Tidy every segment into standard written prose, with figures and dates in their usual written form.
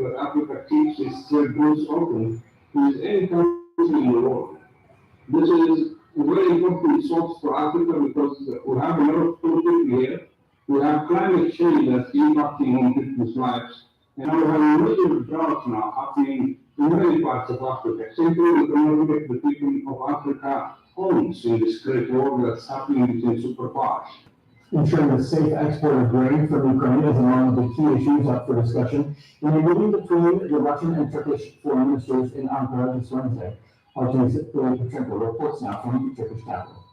that Africa keeps its trade routes open with any country in the world. This is a very important source for Africa because we have a lot of people here. We have climate change that's impacting on people's lives. And we have a major drought now happening in many parts of Africa. Simply we cannot get the people of Africa homes in this great war that's happening between superpowers. Ensuring the safe export of grain from Ukraine is among the key issues up for discussion in a meeting between the Russian and Turkish foreign ministers in Ankara this Wednesday. RT's Philip Petrenko reports now from the Turkish capital.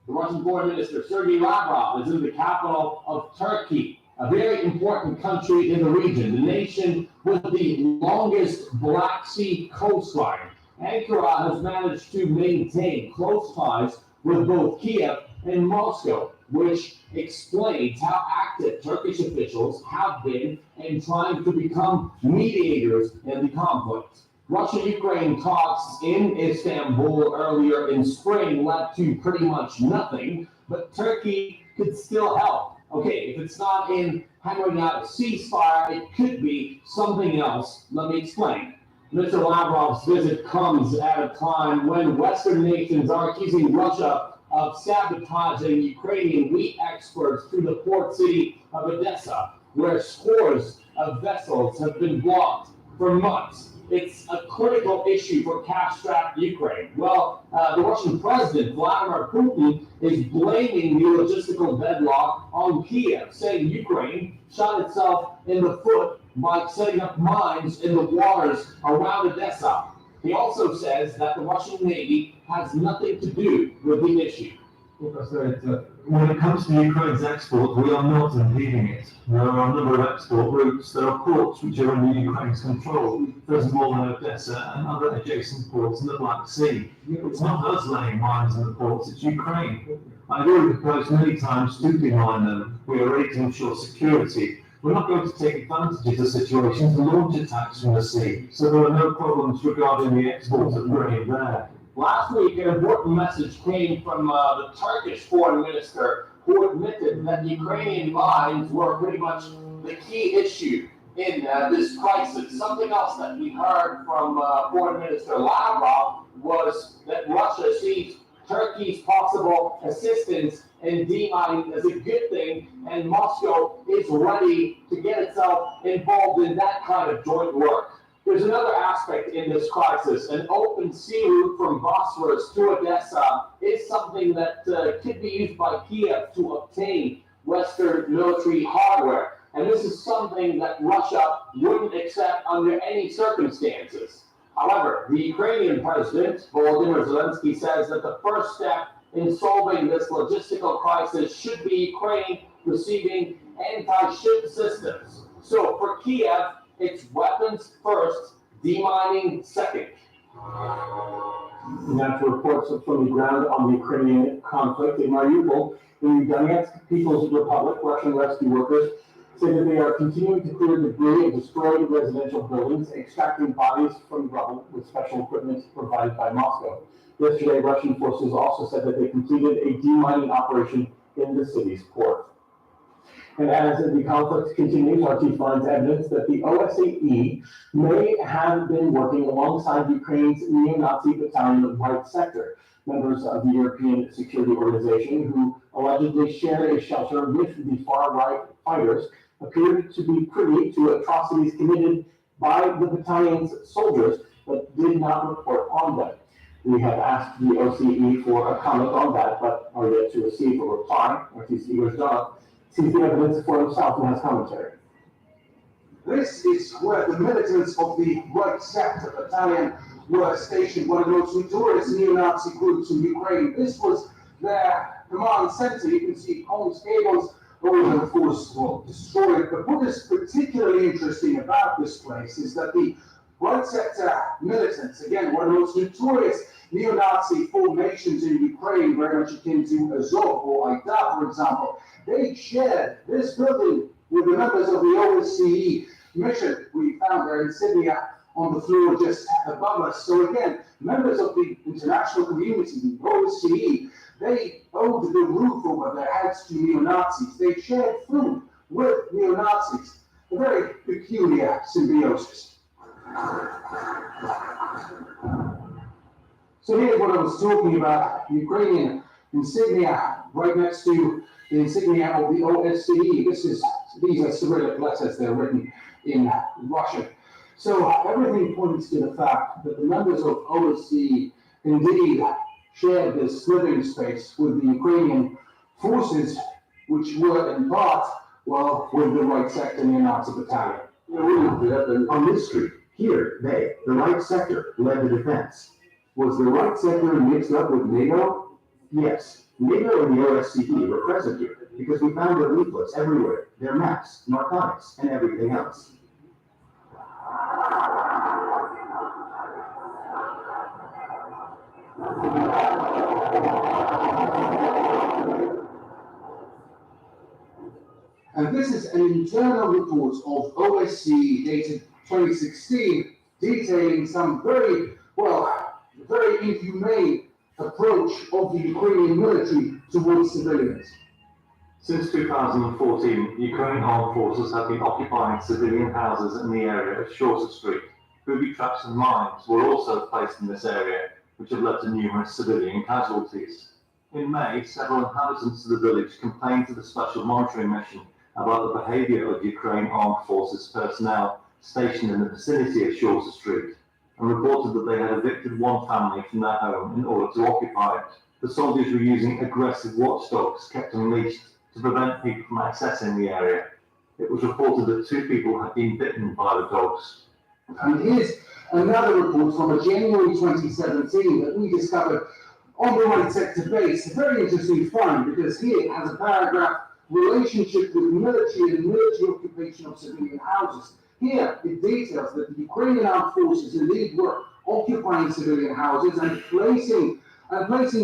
The Russian foreign minister Sergei Lavrov is in the capital of Turkey, a very important country in the region, the nation with the longest Black Sea coastline. Ankara has managed to maintain close ties with both Kiev and Moscow, which explains how active Turkish officials have been in trying to become mediators in the conflict. Russia-Ukraine talks in Istanbul earlier in spring led to pretty much nothing, but Turkey could still help. Okay, if it's not in hammering out a ceasefire, it could be something else. Let me explain. Mr. Lavrov's visit comes at a time when Western nations are accusing Russia of sabotaging Ukrainian wheat exports through the port city of Odessa, where scores of vessels have been blocked for months. It's a critical issue for cash-strapped Ukraine. Well, the Russian president, Vladimir Putin, is blaming the logistical deadlock on Kiev, saying Ukraine shot itself in the foot by setting up mines in the waters around Odessa. He also says that the Russian Navy has nothing to do with the issue. When it comes to Ukraine's export, we are not impeding it. There are a number of export routes. There are ports which are under Ukraine's control. First of all, in Odessa and other adjacent ports in the Black Sea. It's not us laying mines in the ports, it's Ukraine. I've already proposed many times to demine them. We are ready to ensure security. We're not going to take advantage of the situation to launch attacks from the sea. So there are no problems regarding the export of grain there. Last week, an important message came from the Turkish foreign minister, who admitted that Ukrainian mines were pretty much the key issue in this crisis. Something else that we heard from Foreign Minister Lavrov was that Russia sees Turkey's possible assistance in demining as a good thing, and Moscow is ready to get itself involved in that kind of joint work. There's another aspect in this crisis. An open sea route from Bosphorus to Odessa is something that could be used by Kiev to obtain Western military hardware. And this is something that Russia wouldn't accept under any circumstances. However, the Ukrainian president, Volodymyr Zelensky, says that the first step in solving this logistical crisis should be Ukraine receiving anti-ship systems. So for Kiev, it's weapons first, demining second. Now to reports from the ground on the Ukrainian conflict in Mariupol, the Donetsk People's Republic, Russian rescue workers say that they are continuing to clear debris of destroyed residential buildings, extracting bodies from the rubble with special equipment provided by Moscow. Yesterday, Russian forces also said that they completed a demining operation in the city's port. And as the conflict continues, RT finds evidence that the OSCE may have been working alongside Ukraine's neo-Nazi battalion White Sector, members of the European Security Organization who allegedly shared a shelter with the far-right fighters, appeared to be privy to atrocities committed by the battalion's soldiers, but did not report on them. We have asked the OSCE for a comment on that, but are yet to receive a reply. RT's Igor Zdanov sees the evidence for himself and has commentary. This is where the militants of the White Sector battalion were stationed, one of the most notorious neo-Nazi groups in Ukraine. This was their command center. You can see comms cables over, of course, well, destroyed. But what is particularly interesting about this place is that the White Sector militants, again, one of the most notorious neo-Nazi formations in Ukraine, very much akin to Azov or Aida, for example, they shared this building with the members of the OSCE mission. We found their insignia on the floor just above us. So again, members of the international community, the OSCE, they owed the roof over their heads to neo-Nazis. They shared food with neo-Nazis. a very peculiar symbiosis. So here's what I was talking about, the Ukrainian insignia right next to the insignia of the OSCE. These are Cyrillic letters, they're written in Russian. So everything points to the fact that the members of OSCE indeed shared this living space with the Ukrainian forces, which were in part, well, with the right sector neo-Nazi battalion. On this street, here, the right sector, led the defense. Was the right sector mixed up with NATO? Yes, NATO and the OSCE were present here because we found their leaflets everywhere, their maps, narcotics, and everything else. And this is an internal report of OSCE dated 2016, detailing some very inhumane approach of the Ukrainian military towards civilians. Since 2014, Ukrainian armed forces have been occupying civilian houses in the area of Shorter Street. Booby traps and mines were also placed in this area, which have led to numerous civilian casualties. In May, several inhabitants of the village complained to the Special Monitoring Mission about the behaviour of Ukraine armed forces personnel stationed in the vicinity of Shorter Street, and reported that they had evicted one family from their home in order to occupy it. The soldiers were using aggressive watchdogs kept unleashed to prevent people from accessing the area. It was reported that 2 people had been bitten by the dogs. And here's another report from a January 2017 that we discovered on the right sector base. A very interesting find, because here it has a paragraph, relationship with military and military occupation of civilian houses. Here it details that the Ukrainian armed forces indeed were occupying civilian houses and placing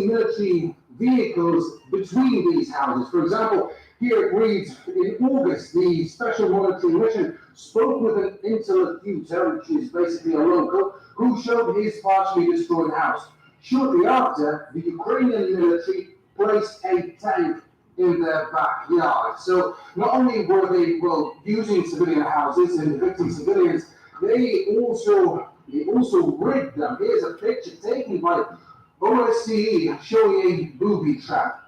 military vehicles between these houses. For example, here it reads, in August, the Special Monitoring Mission spoke with an interlocutor, which is basically a local, who showed his partially destroyed house. Shortly after, the Ukrainian military placed a tank in their backyard. So not only were they, using civilian houses and evicting civilians, they also rid them. Here's a picture taken by OSCE showing a booby trap.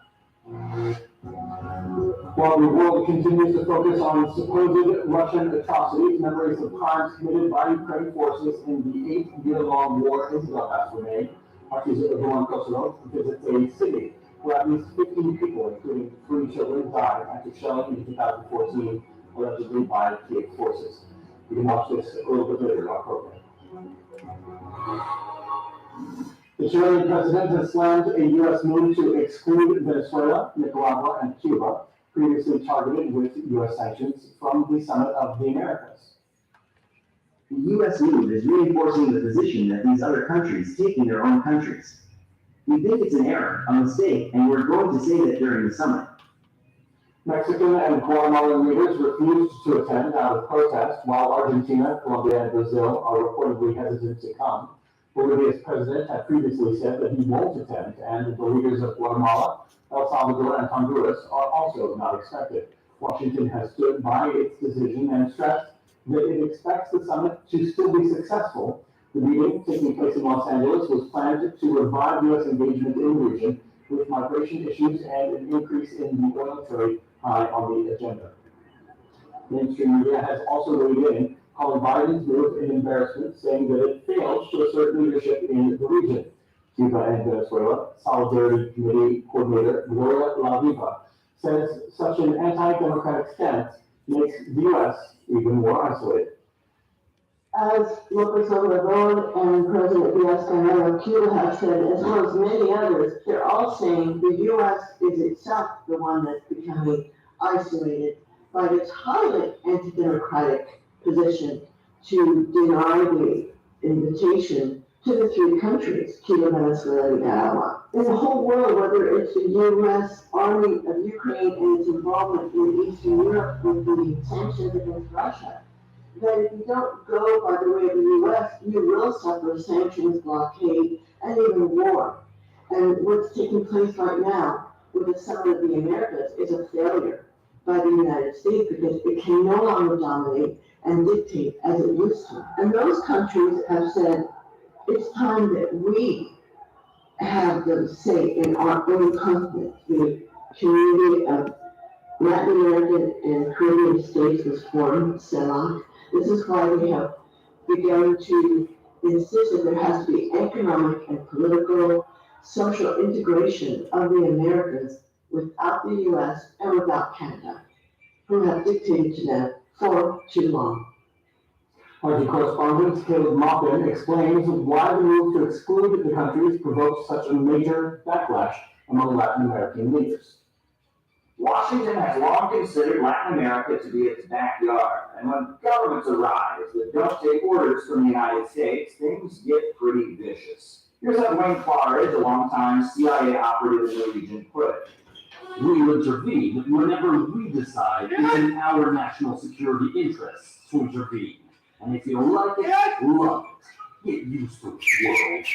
While the world continues to focus on supposed Russian atrocities, memories of crimes committed by Ukrainian forces in the 8-year-long war into Donbass were made. Archie's Roman Kosovo visits a city where at least 15 people, including 3 children, died after shelling in 2014, allegedly by Kiev forces. You can watch this a little bit later in our program. The Chilean president has slammed a U.S. move to exclude Venezuela, Nicaragua, and Cuba, previously targeted with U.S. sanctions, from the Summit of the Americas. The U.S. move is reinforcing the position that these other countries take in their own countries. We think it's an error, a mistake, and we're going to say that during the summit. Mexican and Guatemalan leaders refused to attend out of protest, while Argentina, Colombia, and Brazil are reportedly hesitant to come. Bolivia's president had previously said that he won't attend, and the leaders of Guatemala, El Salvador, and Honduras are also not expected. Washington has stood by its decision and stressed that it expects the summit to still be successful. The meeting, taking place in Los Angeles, was planned to revive U.S. engagement in the region, with migration issues and an increase in the oil trade high on the agenda. Mainstream media has also weighed in, calling Biden's move an embarrassment, saying that it failed to assert leadership in the region. Cuba and Venezuela Solidarity Committee coordinator Gloria La Viva says such an anti-democratic stance makes the U.S. even more isolated. As López Obrador and President Díaz-Canel of Cuba have said, as well as many others, they're all saying the U.S. is itself the one that's becoming isolated by its highly anti-democratic position to deny the invitation to the 3 countries, Cuba, Venezuela, and Nicaragua. In the whole world, whether it's the U.S. Army of Ukraine and its involvement in Eastern Europe with the sanctions against Russia, that if you don't go by the way of the U.S., you will suffer sanctions, blockade, and even war. And what's taking place right now with the Summit of the Americas is a failure. by the United States because it can no longer dominate and dictate as it used to. And those countries have said, it's time that we have the say in our own continent. The community of Latin American and Caribbean states was formed, CELAC. This is why we have begun to insist that there has to be economic and political, social integration of the Americas without the US and without Canada, who have dictated to them for too long. Party correspondent Caleb Maupin explains why the move to exclude the countries provoked such a major backlash among Latin American leaders. Washington has long considered Latin America to be its backyard, and when governments arise that don't take orders from the United States, things get pretty vicious. Here's how Dwayne Flores, a longtime CIA operative in the region, put it. We will intervene whenever we decide it's in our national security interests to intervene. And if you like it, love it. Get used to it, world.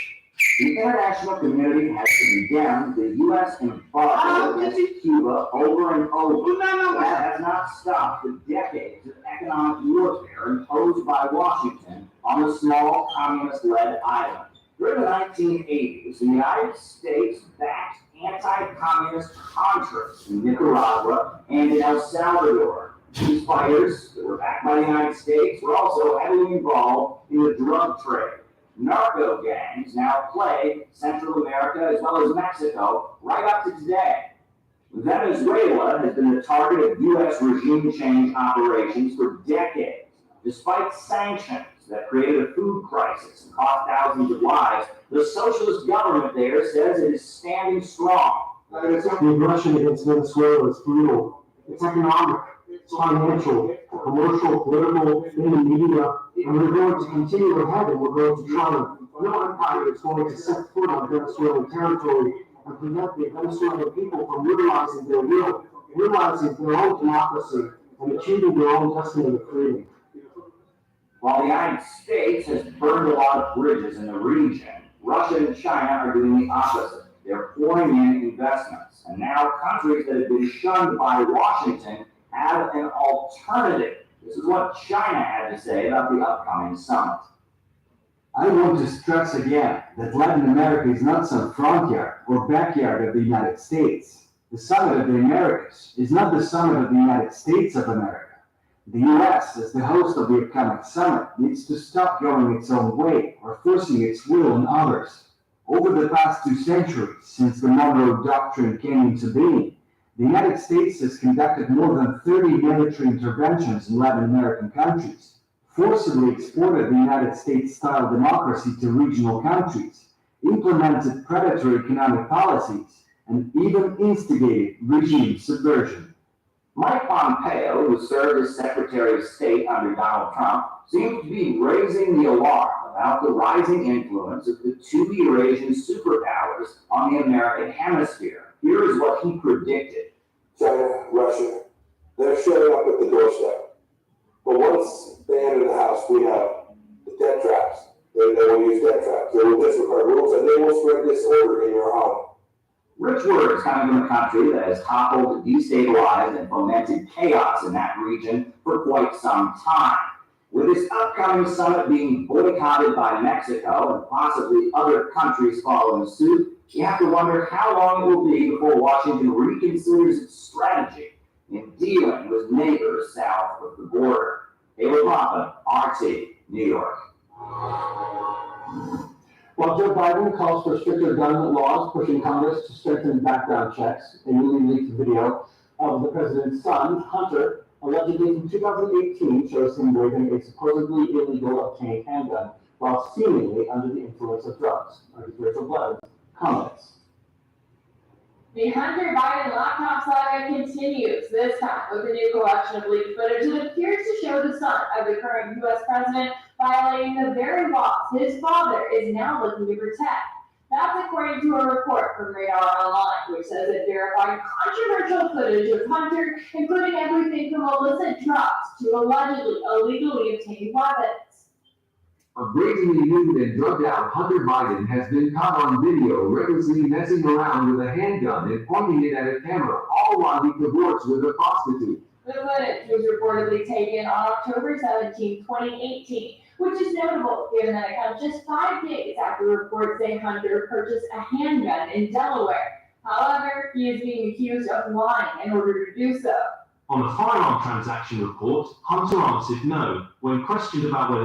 The international community has condemned the U.S. embargo against Cuba over and over. That has not stopped the decades of economic warfare imposed by Washington on the small communist-led island. During the 1980s, the United States backed anti-communist Contras in Nicaragua and in El Salvador. These fighters that were backed by the United States were also heavily involved in the drug trade. Narco gangs now plague Central America as well as Mexico right up to today. Venezuela has been the target of U.S. regime change operations for decades. Despite sanctions that created a food crisis and cost thousands of lives, the socialist government there says it is standing strong. The aggression against Venezuela is brutal. It's economic, it's financial, commercial, political, in the media, and we're going to continue ahead and we're going to try to, no empire is going to set foot on Venezuelan territory and prevent the Venezuelan people from realizing their will, realizing their own democracy, and achieving their own destiny of freedom. While the United States has burned a lot of bridges in the region, Russia and China are doing the opposite. They're pouring in investments, and now countries that have been shunned by Washington have an alternative. This is what China had to say about the upcoming summit. I want to stress again that Latin America is not some front yard or backyard of the United States. The Summit of the Americas is not the Summit of the United States of America. The U.S., as the host of the upcoming summit, needs to stop going its own way or forcing its will on others. Over the past 2 centuries, since the Monroe Doctrine came into being, the United States has conducted more than 30 military interventions in Latin American countries, forcibly exported the United States-style democracy to regional countries, implemented predatory economic policies, and even instigated regime subversion. Mike Pompeo, who served as Secretary of State under Donald Trump, seems to be raising the alarm about the rising influence of the 2 Eurasian superpowers on the American hemisphere. Here is what he predicted. China, Russia, they're showing up at the doorstep. But once they enter the house, we have the debt traps. They will use debt traps. They will disregard rules, and they will spread disorder in your home. Rich words coming from a country that has toppled, destabilized, and fomented chaos in that region for quite some time. With this upcoming summit being boycotted by Mexico and possibly other countries following suit, you have to wonder how long it will be before Washington reconsiders its strategy in dealing with neighbors south of the border. Caleb Maupin, RT, New York. While Joe Biden calls for stricter gun laws, pushing Congress to strengthen background checks, a newly leaked video of the president's son, Hunter, allegedly from 2018, shows him waving a supposedly illegal obtained handgun while seemingly under the influence of drugs. Rachel Blevins comments. The Hunter Biden laptop saga continues, this time with a new collection of leaked footage that appears to show the son of the current U.S. president violating the very laws his father is now looking to protect. That's according to a report from Radar Online, which says it verified controversial footage of Hunter, including everything from illicit drugs to allegedly illegally obtained weapons. A brazenly nude and drugged out Hunter Biden has been caught on video recklessly messing around with a handgun and pointing it at a camera, all while he cavorts with a prostitute. The footage was reportedly taken on October 17, 2018, which is notable given that it comes just 5 days after reports say Hunter purchased a handgun in Delaware. However, he is being accused of lying in order to do so. On the firearm transaction report, Hunter answered no when questioned about whether